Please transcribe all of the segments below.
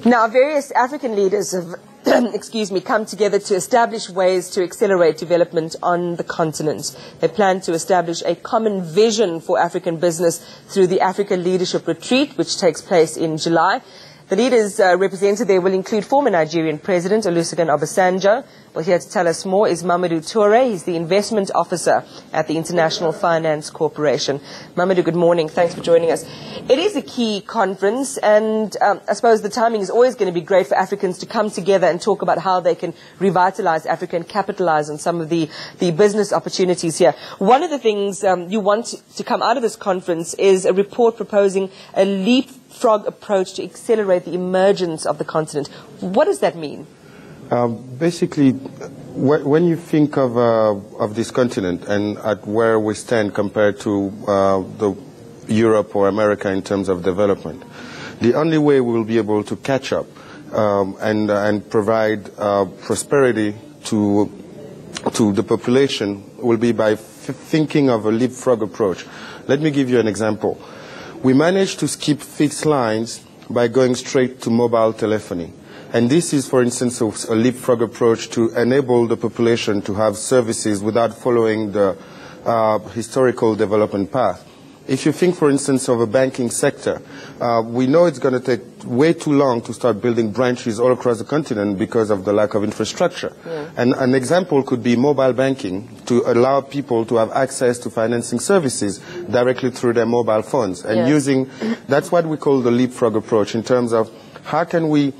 Now, various African leaders have come together to establish ways to accelerate development on the continent. They plan to establish a common vision for African business through the Africa Leadership Retreat, which takes place in July. The leaders represented there will include former Nigerian President Olusegun Obasanjo. Well, here to tell us more is Mamadou Toure. He's the investment officer at the International Finance Corporation. Mamadou, good morning. Thanks for joining us. It is a key conference, and I suppose the timing is always going to be great for Africans to come together and talk about how they can revitalize Africa and capitalize on some of the business opportunities here. One of the things you want to come out of this conference is a report proposing a leapfrog approach to accelerate the emergence of the continent. What does that mean? Basically, when you think of this continent and at where we stand compared to Europe or America in terms of development, the only way we will be able to catch up and provide prosperity to the population will be by thinking of a leapfrog approach. Let me give you an example. We managed to skip fixed lines by going straight to mobile telephony. And this is, for instance, a leapfrog approach to enable the population to have services without following the historical development path. If you think, for instance, of a banking sector, we know it's going to take way too long to start building branches all across the continent because of the lack of infrastructure. Yeah. And an example could be mobile banking, to allow people to have access to financing services directly through their mobile phones. And that's what we call the leapfrog approach in terms of how can we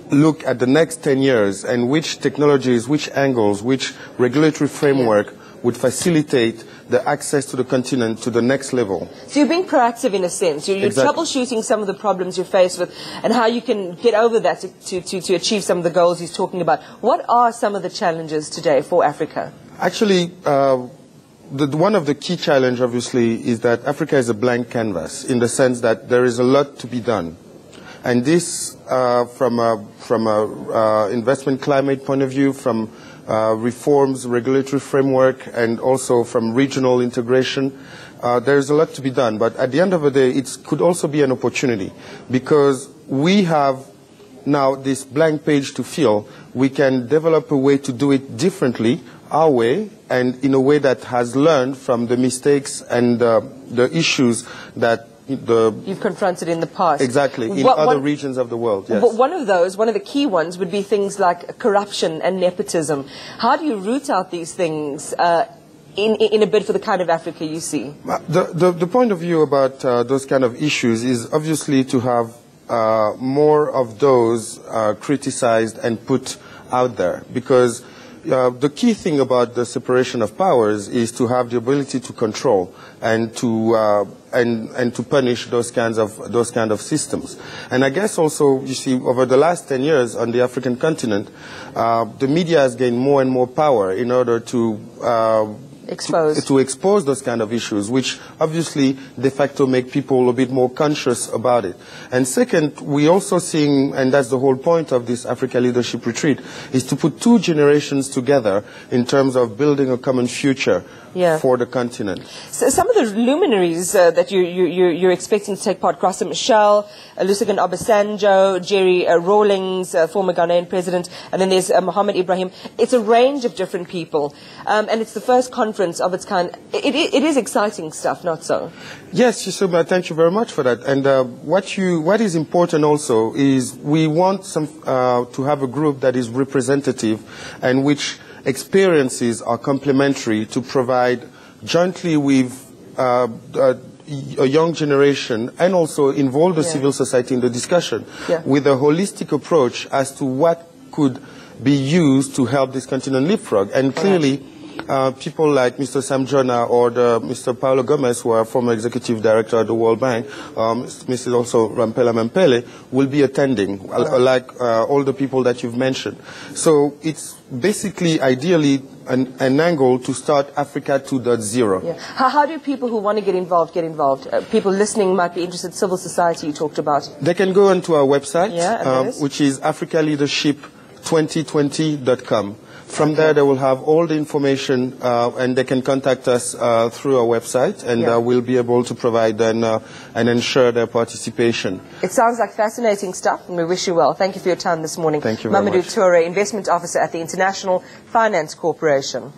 look at the next 10 years and which technologies, which angles, which regulatory framework would facilitate the access to the continent to the next level. So you're being proactive in a sense. You're Exactly. troubleshooting some of the problems you're faced with and how you can get over that to achieve some of the goals he's talking about. What are some of the challenges today for Africa? Actually, one of the key challenges, obviously, is that Africa is a blank canvas in the sense that there is a lot to be done. And this, from a investment climate point of view, from reforms, regulatory framework, and also from regional integration, there's a lot to be done. But at the end of the day, it could also be an opportunity because we have now this blank page to fill. We can develop a way to do it differently, our way, and in a way that has learned from the mistakes and the issues that you've confronted in the past. Exactly, in other regions of the world, yes. But one of the key ones would be things like corruption and nepotism. How do you root out these things in a bid for the kind of Africa you see? The point of view about those kind of issues is obviously to have more of those criticized and put out there, because the key thing about the separation of powers is to have the ability to control and to punish those kind of systems. And I guess also, you see, over the last 10 years on the African continent, the media has gained more and more power in order to expose those kind of issues, which obviously de facto make people a bit more conscious about it. And second, we also seeing, and that's the whole point of this Africa Leadership Retreat, is to put two generations together in terms of building a common future for the continent. So some of the luminaries that you're expecting to take part: Graça Machel, Olusegun Obasanjo, Jerry Rawlings, former Ghanaian president, and then there's Mohammed Ibrahim. It's a range of different people, and it's the first conference of its kind. It is exciting stuff, not so? Yes, Yusuma, thank you very much for that. And what is important also is we want to have a group that is representative and which experiences are complementary to provide jointly with a young generation and also involve the civil society in the discussion with a holistic approach as to what could be used to help this continent leapfrog. And clearly, people like Mr. Sam Jona or Mr. Paulo Gomez, who are former executive director at the World Bank, Mrs. also Rampela Mempele, will be attending, like all the people that you've mentioned. So it's basically, ideally, an angle to start Africa 2.0. Yeah. How do people who want to get involved get involved? People listening might be interested. Civil society you talked about. They can go onto our website, which is africaleadership2020.com. From there, they will have all the information, and they can contact us through our website, and we'll be able to provide and ensure their participation. It sounds like fascinating stuff, and we wish you well. Thank you for your time this morning. Thank you very much. Mamadou Toure, Investment Officer at the International Finance Corporation.